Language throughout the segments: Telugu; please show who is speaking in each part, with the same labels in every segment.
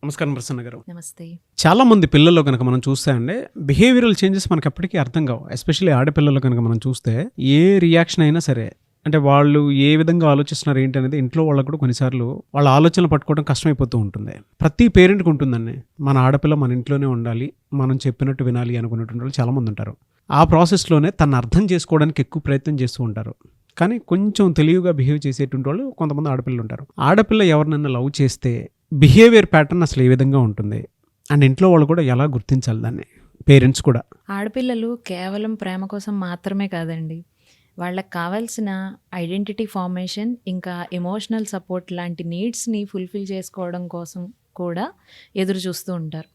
Speaker 1: నమస్కారం ప్రసన్న గారు.
Speaker 2: నమస్తే.
Speaker 1: చాలా మంది పిల్లల్లో కనుక మనం చూస్తే అండి బిహేవియరల్ చేంజెస్ మనకి ఎప్పటికీ అర్థం కావు. ఎస్పెషల్లీ ఆడపిల్లలు కనుక మనం చూస్తే ఏ రియాక్షన్ అయినా సరే, అంటే వాళ్ళు ఏ విధంగా ఆలోచిస్తున్నారు ఏంటి అనేది ఇంట్లో వాళ్ళకు కూడా కొన్నిసార్లు వాళ్ళ ఆలోచనలు పట్టుకోవడం కష్టమైపోతూ ఉంటుంది. ప్రతి పేరెంట్కి ఉంటుందండి, మన ఆడపిల్ల మన ఇంట్లోనే ఉండాలి, మనం చెప్పినట్టు వినాలి అనుకునేటువంటి వాళ్ళు చాలామంది ఉంటారు. ఆ ప్రాసెస్లోనే తను అర్థం చేసుకోవడానికి ఎక్కువ ప్రయత్నం చేస్తూ ఉంటారు. కానీ కొంచెం తెలివిగా బిహేవ్ చేసేటువంటి వాళ్ళు కొంతమంది ఆడపిల్లలు ఉంటారు. ఆడపిల్ల ఎవరినైనా లవ్ చేస్తే బిహేవియర్ ప్యాటర్న్ అసలు ఏ విధంగా ఉంటుంది అండ్ ఇంట్లో వాళ్ళు కూడా ఎలా గుర్తించాలి దాన్ని, పేరెంట్స్ కూడా?
Speaker 2: ఆడపిల్లలు కేవలం ప్రేమ కోసం మాత్రమే కాదండి, వాళ్ళకి కావాల్సిన ఐడెంటిటీ ఫార్మేషన్ ఇంకా ఎమోషనల్ సపోర్ట్ లాంటి నీడ్స్ని ఫుల్ఫిల్ చేసుకోవడం కోసం కూడా ఎదురు చూస్తూ ఉంటారు.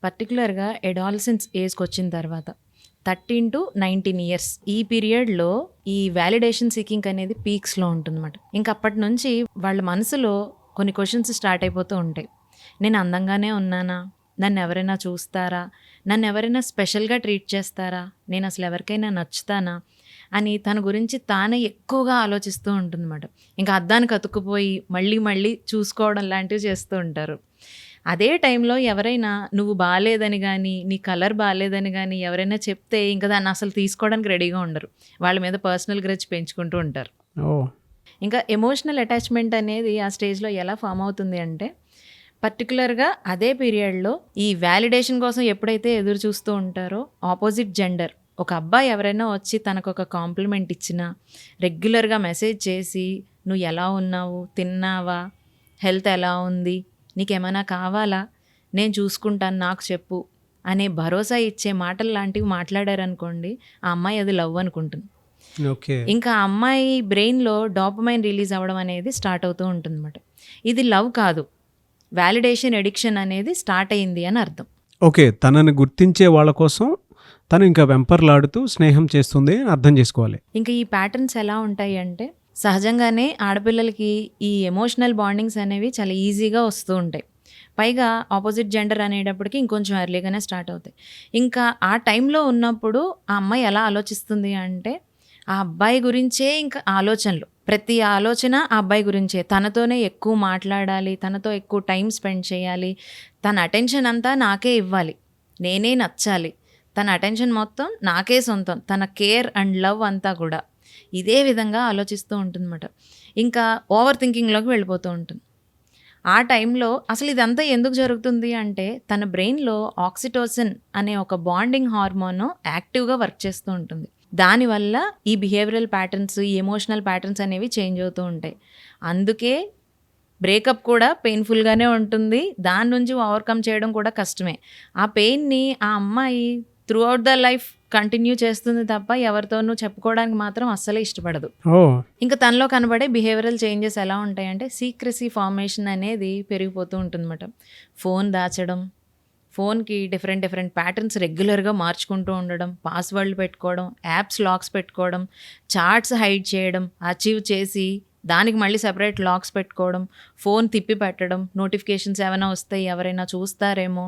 Speaker 2: పర్టికులర్గా అడాలసెన్స్ ఏజ్కి వచ్చిన తర్వాత 13 to 19 years ఈ పీరియడ్లో ఈ వ్యాలిడేషన్ సీకింగ్ అనేది పీక్స్లో ఉంటుందన్నమాట. ఇంకా అప్పటి నుంచి వాళ్ళ మనసులో కొన్ని క్వశ్చన్స్ స్టార్ట్ అయిపోతూ ఉంటాయి. నేను అందంగానే ఉన్నానా, నన్ను ఎవరైనా చూస్తారా, నన్ను ఎవరైనా స్పెషల్గా ట్రీట్ చేస్తారా, నేను అసలు ఎవరికైనా నచ్చుతానా అని తన గురించి తానే ఎక్కువగా ఆలోచిస్తూ ఉంటుందన్నమాట. ఇంకా అద్దానికి అతుక్కుపోయి మళ్ళీ మళ్ళీ చూసుకోవడం లాంటివి చేస్తూ ఉంటారు. అదే టైంలో ఎవరైనా నువ్వు బాగాలేదని కానీ, నీ కలర్ బాగాలేదని కానీ ఎవరైనా చెప్తే ఇంకా దాన్ని అసలు తీసుకోవడానికి రెడీగా ఉండరు. వాళ్ళ మీద పర్సనల్ గ్రడ్జ్ పెంచుకుంటూ ఉంటారు. ఇంకా ఎమోషనల్ అటాచ్మెంట్ అనేది ఆ స్టేజ్లో ఎలా ఫామ్ అవుతుంది అంటే, పర్టికులర్గా అదే పీరియడ్లో ఈ వ్యాలిడేషన్ కోసం ఎప్పుడైతే ఎదురు చూస్తూ ఉంటారో ఆపోజిట్ జెండర్ ఒక అబ్బాయి ఎవరైనా వచ్చి తనకు ఒక కాంప్లిమెంట్ ఇచ్చినా, రెగ్యులర్గా మెసేజ్ చేసి నువ్వు ఎలా ఉన్నావు, తిన్నావా, హెల్త్ ఎలా ఉంది, నీకేమైనా కావాలా, నేను చూసుకుంటాను, నాకు చెప్పు అనే భరోసా ఇచ్చే మాటలు లాంటివి మాట్లాడారనుకోండి, ఆ అమ్మాయి అది లవ్ అనుకుంటుంది. ఇంకా ఆ అమ్మాయి బ్రెయిన్లో డోపమైన్ రిలీజ్ అవ్వడం అనేది స్టార్ట్ అవుతూ ఉంటుందన్నమాట. ఇది లవ్ కాదు, వ్యాలిడేషన్ ఎడిక్షన్ అనేది స్టార్ట్ అయింది అని అర్థం.
Speaker 1: ఓకే, తనని గుర్తించే వాళ్ళ కోసం తను ఇంకా వెంపర్లాడుతూ స్నేహం చేస్తుంది అని అర్థం చేసుకోవాలి.
Speaker 2: ఇంకా ఈ ప్యాటర్న్స్ ఎలా ఉంటాయి అంటే, సహజంగానే ఆడపిల్లలకి ఈ ఎమోషనల్ బాండింగ్స్ అనేవి చాలా ఈజీగా వస్తూ ఉంటాయి. పైగా ఆపోజిట్ జెండర్ అనేటప్పటికి ఇంకొంచెం ఎర్లీగానే స్టార్ట్ అవుతాయి. ఇంకా ఆ టైంలో ఉన్నప్పుడు ఆ అమ్మాయి ఎలా ఆలోచిస్తుంది అంటే, ఆ అబ్బాయి గురించే ఇంకా ఆలోచనలు, ప్రతి ఆలోచన ఆ అబ్బాయి గురించే, తనతోనే ఎక్కువ మాట్లాడాలి, తనతో ఎక్కువ టైం స్పెండ్ చేయాలి, తన అటెన్షన్ అంతా నాకే ఇవ్వాలి, నేనే నచ్చాలి, తన అటెన్షన్ మొత్తం నాకే సొంతం, తన కేర్ అండ్ లవ్ అంతా కూడా ఇదే విధంగా ఆలోచిస్తూ ఉంటుందన్నమాట. ఇంకా ఓవర్ థింకింగ్లోకి వెళ్ళిపోతూ ఉంటుంది. ఆ టైంలో అసలు ఇదంతా ఎందుకు జరుగుతుంది అంటే, తన బ్రెయిన్లో ఆక్సిటోసిన్ అనే ఒక బాండింగ్ హార్మోన్ యాక్టివ్గా వర్క్ చేస్తూ ఉంటుంది. దానివల్ల ఈ బిహేవియరల్ ప్యాటర్న్స్, ఈ ఎమోషనల్ ప్యాటర్న్స్ అనేవి చేంజ్ అవుతూ ఉంటాయి. అందుకే బ్రేకప్ కూడా పెయిన్ఫుల్గానే ఉంటుంది, దాని నుంచి ఓవర్కమ్ చేయడం కూడా కష్టమే. ఆ పెయిన్ని ఆ అమ్మాయి through out the life continue చేస్తుంది తప్ప ఎవరితోనూ చెప్పుకోవడానికి మాత్రం అస్సలే ఇష్టపడదు. ఇంకా తనలో కనబడే బిహేవియరల్ చేంజెస్ ఎలా ఉంటాయంటే, సీక్రెసీ ఫార్మేషన్ అనేది పెరిగిపోతూ ఉంటుందన్నమాట. ఫోన్ దాచడం, ఫోన్కి డిఫరెంట్ ప్యాటర్న్స్ రెగ్యులర్గా మార్చుకుంటూ ఉండడం, పాస్వర్డ్లు పెట్టుకోవడం, యాప్స్ లాక్స్ పెట్టుకోవడం, చార్ట్స్ హైడ్ చేయడం, అచీవ్ చేసి దానికి మళ్ళీ సెపరేట్ లాక్స్ పెట్టుకోవడం, ఫోన్ తిప్పి పెట్టడం, నోటిఫికేషన్స్ ఏమైనా వస్తాయి ఎవరైనా చూస్తారేమో,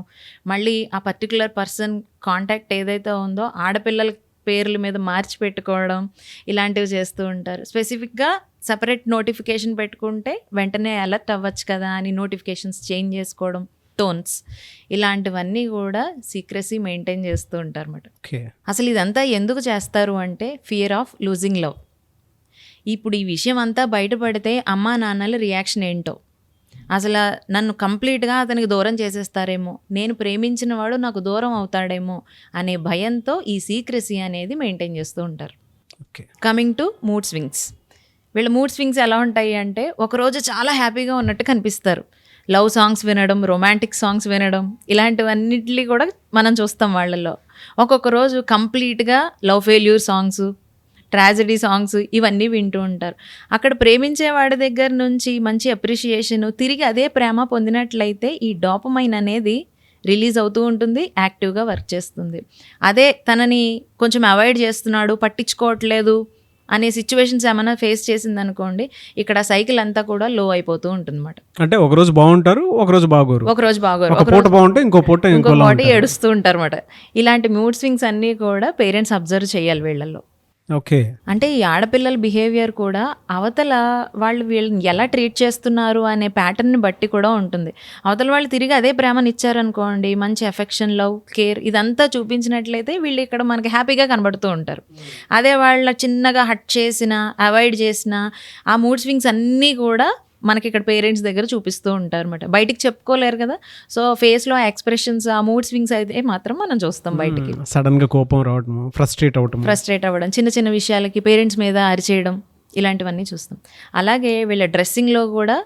Speaker 2: మళ్ళీ ఆ పర్టికులర్ పర్సన్ కాంటాక్ట్ ఏదైతే ఉందో ఆడపిల్లల పేర్ల మీద మార్చి పెట్టుకోవడం, ఇలాంటివి చేస్తూ ఉంటారు. స్పెసిఫిక్గా సెపరేట్ నోటిఫికేషన్ పెట్టుకుంటే వెంటనే అలర్ట్ అవ్వచ్చు కదా అని నోటిఫికేషన్స్ చేంజ్ చేసుకోవడం, టోన్స్, ఇలాంటివన్నీ కూడా సీక్రెసీ మెయింటైన్ చేస్తూ ఉంటారు అన్నమాట. అసలు ఇదంతా ఎందుకు చేస్తారు అంటే, ఫియర్ ఆఫ్ లూజింగ్ లవ్. ఇప్పుడు ఈ విషయం అంతా బయటపడితే అమ్మా నాన్నల రియాక్షన్ ఏంటో, అసలు నన్ను కంప్లీట్గా అతనికి దూరం చేసేస్తారేమో, నేను ప్రేమించిన వాడు నాకు దూరం అవుతాడేమో అనే భయంతో ఈ సీక్రెసీ అనేది మెయింటైన్ చేస్తూ ఉంటారు. Coming to mood swings. వీళ్ళ మూడ్ స్వింగ్స్ ఎలా ఉంటాయి అంటే, ఒకరోజు చాలా హ్యాపీగా ఉన్నట్టు కనిపిస్తారు, లవ్ సాంగ్స్ వినడం, రొమాంటిక్ సాంగ్స్ వినడం, ఇలాంటివన్నిటిని కూడా మనం చూస్తాం వాళ్ళల్లో. ఒక్కొక్క రోజు కంప్లీట్గా love failure songs, tragedy songs ఇవన్నీ వింటూ ఉంటారు. అక్కడ ప్రేమించే వాడి దగ్గర నుంచి మంచి అప్రిషియేషన్, తిరిగి అదే ప్రేమ పొందినట్లయితే ఈ డోపమైన్ అనేది రిలీజ్ అవుతూ ఉంటుంది, యాక్టివ్గా వర్క్ చేస్తుంది. అదే తనని కొంచెం అవాయిడ్ చేస్తున్నాడు, పట్టించుకోవట్లేదు అనే సిచ్యువేషన్స్ ఏమైనా ఫేస్ చేసింది అనుకోండి, ఇక్కడ సైకిల్ అంతా కూడా లో అయిపోతూ ఉంటుంది అన్నమాట.
Speaker 1: అంటే ఒకరోజు బాగుంటారు, ఒకరోజు బాగోరు, ఇంకో పూట
Speaker 2: ఏడుస్తూ ఉంటారు అన్నమాట. ఇలాంటి మూడ్ స్వింగ్స్ అన్నీ కూడా పేరెంట్స్ అబ్జర్వ్ చేయాలి వీళ్ళల్లో.
Speaker 1: ఓకే.
Speaker 2: అంటే ఈ ఆడపిల్లల బిహేవియర్ కూడా అవతల వాళ్ళు వీళ్ళని ఎలా ట్రీట్ చేస్తున్నారు అనే ప్యాటర్న్ని బట్టి కూడా ఉంటుంది. అవతల వాళ్ళు తిరిగి అదే ప్రేమని ఇచ్చారనుకోండి, మంచి ఎఫెక్షన్, లవ్, కేర్ ఇదంతా చూపించినట్లయితే వీళ్ళు ఇక్కడ మనకి హ్యాపీగా కనబడుతూ ఉంటారు. అదే వాళ్ళ చిన్నగా హట్ చేసినా, అవాయిడ్ చేసినా ఆ మూడ్ స్వింగ్స్ అన్నీ కూడా మనకి ఇక్కడ పేరెంట్స్ దగ్గర చూపిస్తూ ఉంటారు అనమాట. బయటికి చెప్పుకోలేరు కదా, సో ఫేస్లో ఆ ఎక్స్ప్రెషన్స్, ఆ మూడ్ స్వింగ్స్ అయితే మాత్రం మనం చూస్తాం బయటికి.
Speaker 1: సడన్గా కోపం రావడం, ఫ్రస్ట్రేట్ అవ్వడం, చిన్న చిన్న విషయాలకి పేరెంట్స్ మీద అరిచేయడం, ఇలాంటివన్నీ చూస్తాం. అలాగే వీళ్ళ డ్రెస్సింగ్లో కూడా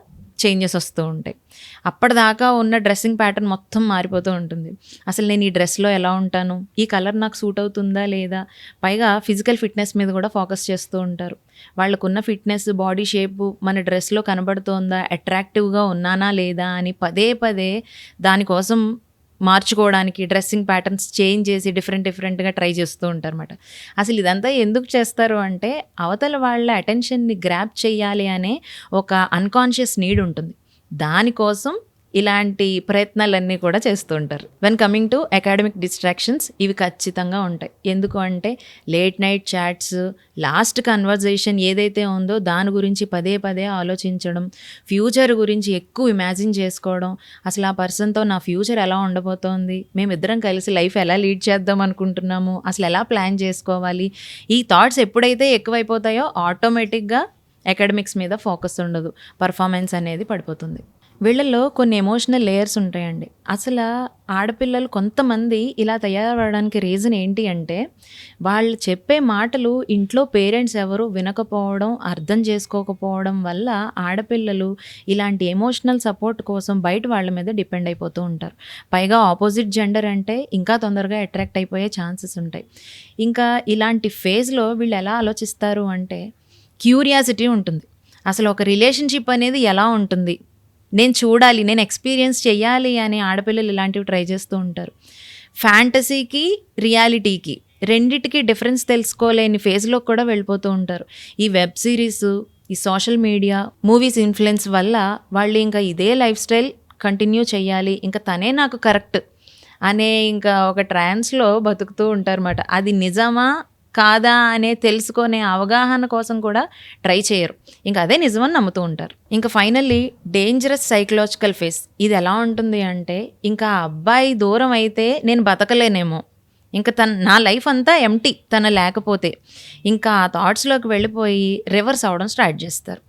Speaker 1: చేంజెస్ వస్తూ ఉంటాయి. అప్పటిదాకా ఉన్న డ్రెస్సింగ్ ప్యాటర్న్ మొత్తం మారిపోతూ ఉంటుంది. అసలు నేను ఈ డ్రెస్లో ఎలా ఉంటాను, ఈ కలర్ నాకు సూట్ అవుతుందా లేదా, పైగా ఫిజికల్ ఫిట్నెస్ మీద కూడా ఫోకస్ చేస్తూ ఉంటారు. వాళ్ళకున్న ఫిట్నెస్, బాడీ షేపు మన డ్రెస్లో కనబడుతోందా, అట్రాక్టివ్గా ఉన్నానా లేదా అని పదే పదే దానికోసం మార్చుకోవడానికి డ్రెస్సింగ్ ప్యాటర్న్స్ చేంజ్ చేసి డిఫరెంట్గా ట్రై చేస్తూ ఉంటారు అన్నమాట. అసలు ఇదంతా ఎందుకు చేస్తారు అంటే అవతల వాళ్ళ అటెన్షన్ని గ్రాప్ చేయాలి అనే ఒక అన్కాన్షియస్ నీడ్ ఉంటుంది. దానికోసం ఇలాంటి ప్రయత్నాలన్నీ కూడా చేస్తూ ఉంటారు. When coming to academic distractions, ఇవి ఖచ్చితంగా ఉంటాయి. ఎందుకు అంటే late night chats, last conversation ఏదైతే ఉందో దాని గురించి పదే పదే ఆలోచించడం, ఫ్యూచర్ గురించి ఎక్కువ ఇమాజిన్ చేసుకోవడం, అసలు ఆ పర్సన్తో నా ఫ్యూచర్ ఎలా ఉండబోతోంది, మేమిద్దరం కలిసి లైఫ్ ఎలా లీడ్ చేద్దాం అనుకుంటున్నాము, అసలు ఎలా ప్లాన్ చేసుకోవాలి, ఈ థాట్స్ ఎప్పుడైతే ఎక్కువైపోతాయో ఆటోమేటిక్గా అకాడమిక్స్ మీద ఫోకస్ ఉండదు, పర్ఫార్మెన్స్ అనేది పడిపోతుంది. వీళ్ళల్లో కొన్ని ఎమోషనల్ లేయర్స్ ఉంటాయండి. అసలు ఆడపిల్లలు కొంతమంది ఇలా తయారవడానికి రీజన్ ఏంటి అంటే వాళ్ళు చెప్పే మాటలు ఇంట్లో పేరెంట్స్ ఎవరు వినకపోవడం, అర్థం చేసుకోకపోవడం వల్ల ఆడపిల్లలు ఇలాంటి ఎమోషనల్ సపోర్ట్ కోసం బయట వాళ్ళ మీద డిపెండ్ అయిపోతూ ఉంటారు. పైగా ఆపోజిట్ జెండర్ అంటే ఇంకా తొందరగా అట్రాక్ట్ అయిపోయే ఛాన్సెస్ ఉంటాయి. ఇంకా ఇలాంటి ఫేజ్లో వీళ్ళు ఎలా ఆలోచిస్తారు అంటే క్యూరియాసిటీ ఉంటుంది. అసలు ఒక రిలేషన్షిప్ అనేది ఎలా ఉంటుంది, నేను చూడాలి, నేను ఎక్స్పీరియన్స్ చేయాలి అని ఆడపిల్లలు ఇలాంటివి ట్రై చేస్తూ ఉంటారు. ఫ్యాంటసీకి, రియాలిటీకి రెండిటికి డిఫరెన్స్ తెలుసుకోలేని ఫేజ్లో కూడా వెళ్ళిపోతూ ఉంటారు. ఈ వెబ్ సిరీస్, ఈ సోషల్ మీడియా, మూవీస్ ఇన్ఫ్లుయెన్స్ వల్ల వాళ్ళు ఇంకా ఇదే లైఫ్ స్టైల్ కంటిన్యూ చేయాలి, ఇంకా తనే నాకు కరెక్ట్ అనే ఇంకా ఒక ట్రాన్స్లో బతుకుతూ ఉంటారన్నమాట. అది నిజమా కాదా అనే తెలుసుకునే అవగాహన కోసం కూడా ట్రై చేయరు, ఇంకా అదే నిజమని నమ్ముతూ ఉంటారు. ఇంకా ఫైనల్లీ డేంజరస్ సైకలాజికల్ ఫేస్. ఇది ఎలా ఉంటుంది అంటే ఇంకా అబ్బాయి దూరం అయితే నేను బతకలేనేమో, ఇంకా నా లైఫ్ అంతా ఎంటీ తన లేకపోతే, ఇంకా ఆ థాట్స్లోకి వెళ్ళిపోయి రివర్స్ అవ్వడం స్టార్ట్ చేస్తారు.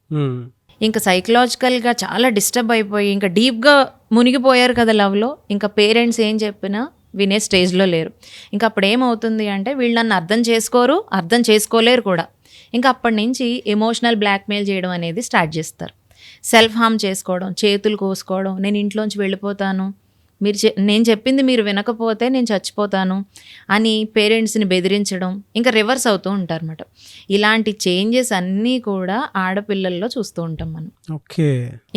Speaker 1: ఇంకా సైకలాజికల్గా చాలా డిస్టర్బ్ అయిపోయి ఇంకా డీప్గా మునిగిపోయారు కదా లవ్లో, ఇంకా పేరెంట్స్ ఏం చెప్పినా వినే స్టేజ్లో లేరు. ఇంకా అప్పుడు ఏమవుతుంది అంటే వీళ్ళు నన్ను అర్థం చేసుకోరు, అర్థం చేసుకోలేరు కూడా. ఇంకా అప్పటి నుంచి ఎమోషనల్ బ్లాక్మెయిల్ చేయడం అనేది స్టార్ట్ చేస్తారు. సెల్ఫ్ హార్మ్ చేసుకోవడం, చేతులు కోసుకోవడం, నేను ఇంట్లోంచి వెళ్ళిపోతాను, నేను చెప్పింది మీరు వినకపోతే నేను చచ్చిపోతాను అని పేరెంట్స్ని బెదిరించడం, ఇంకా రివర్స్ అవుతూ ఉంటారన్నమాట. ఇలాంటి చేంజెస్ అన్నీ కూడా ఆడపిల్లల్లో చూస్తూ ఉంటాం మనం. ఓకే.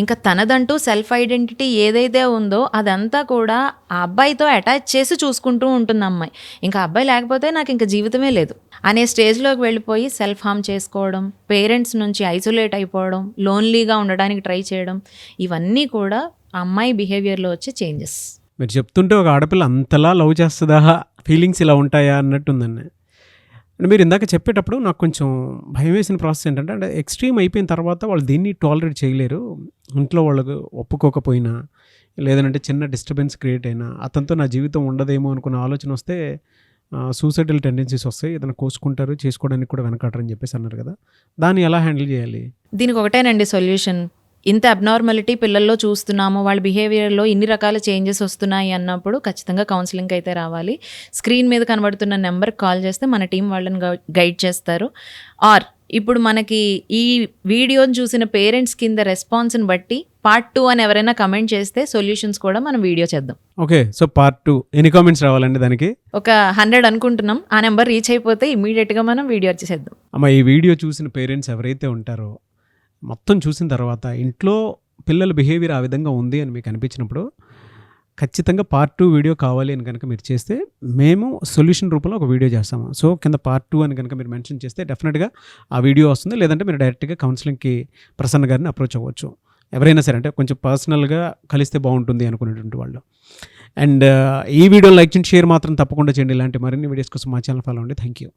Speaker 1: ఇంకా
Speaker 2: తనదంటూ సెల్ఫ్ ఐడెంటిటీ ఏదైతే ఉందో అదంతా కూడా ఆ అబ్బాయితో అటాచ్ చేసి చూసుకుంటూ ఉంటుంది అమ్మాయి. ఇంకా అబ్బాయి లేకపోతే నాకు ఇంకా జీవితమే లేదు అనే స్టేజ్లోకి వెళ్ళిపోయి సెల్ఫ్ హార్మ్ చేసుకోవడం, పేరెంట్స్ నుంచి ఐసోలేట్ అయిపోవడం, లోన్లీగా ఉండడానికి ట్రై చేయడం, ఇవన్నీ కూడా అమ్మాయి బిహేవియర్లో వచ్చే చేంజెస్.
Speaker 1: మీరు చెప్తుంటే ఒక ఆడపిల్ల అంతలా లవ్ చేస్తుందా, ఫీలింగ్స్ ఇలా ఉంటాయా అన్నట్టుందండి. అంటే మీరు ఇందాక చెప్పేటప్పుడు నాకు కొంచెం భయం వేసిన ప్రాసెస్ ఏంటంటే, అంటే ఎక్స్ట్రీమ్ అయిపోయిన తర్వాత వాళ్ళు దీన్ని టాలరేట్ చేయలేరు. ఇంట్లో వాళ్ళకు ఒప్పుకోకపోయినా, లేదంటే చిన్న డిస్టర్బెన్స్ క్రియేట్ అయినా, అతనితో నా జీవితం ఉండదేమో అనుకున్న ఆలోచన వస్తే సూసైడల్ టెండెన్సీస్ వస్తాయి, ఏదైనా కోసుకుంటారు, చేసుకోవడానికి కూడా వెనకాడరని చెప్పేసి అన్నారు కదా, దాన్ని ఎలా హ్యాండిల్ చేయాలి?
Speaker 2: దీనికి ఒకటేనండి సొల్యూషన్. ఇంత అబ్నార్మాలిటీ పిల్లల్లో చూస్తున్నాము, వాళ్ళ బిహేవియర్లో ఇన్ని రకాల చేంజెస్ వస్తున్నాయి అన్నప్పుడు ఖచ్చితంగా కౌన్సిలింగ్ అయితే రావాలి. స్క్రీన్ మీద కనబడుతున్న నెంబర్కి కాల్ చేస్తే మన టీం వాళ్ళని గైడ్ చేస్తారు. ఆర్ ఇప్పుడు మనకి ఈ వీడియోని చూసిన పేరెంట్స్ కింద రెస్పాన్స్ని బట్టి పార్ట్ 2 అని ఎవరైనా కమెంట్ చేస్తే సొల్యూషన్స్ కూడా మనం వీడియో చేద్దాం.
Speaker 1: ఓకే, సో పార్ట్ 2 ఎన్ని కామెంట్స్ రావాలండి దానికి?
Speaker 2: ఒక 100 అనుకుంటున్నాం. ఆ నెంబర్ రీచ్ అయిపోతే ఇమీడియట్గా మనం వీడియో చేసేద్దాం.
Speaker 1: అమ్మ, ఈ వీడియో చూసిన పేరెంట్స్ ఎవరైతే ఉంటారో మొత్తం చూసిన తర్వాత ఇంట్లో పిల్లల బిహేవియర్ ఆ విధంగా ఉంది అని మీకు అనిపించినప్పుడు ఖచ్చితంగా పార్ట్ 2 వీడియో కావాలి అని కనుక మీరు చేస్తే మేము సొల్యూషన్ రూపంలో ఒక వీడియో చేస్తాము. సో కింద పార్ట్ 2 అని కనుక మీరు మెన్షన్ చేస్తే డెఫినెట్గా ఆ వీడియో వస్తుంది. లేదంటే మీరు డైరెక్ట్గా కౌన్సిలింగ్కి ప్రసన్న గారిని అప్రోచ్ అవ్వచ్చు. ఎవరైనా సరే, అంటే కొంచెం పర్సనల్గా కలిస్తే బాగుంటుంది అనుకునేటువంటి వాళ్ళు. అండ్ ఈ వీడియో లైక్ చేయండి, షేర్ మాత్రం తప్పకుండా చేయండి. ఇలాంటి మరిన్ని వీడియోస్ కోసం మా ఛానల్ ఫాలో అవ్వండి. Thank you.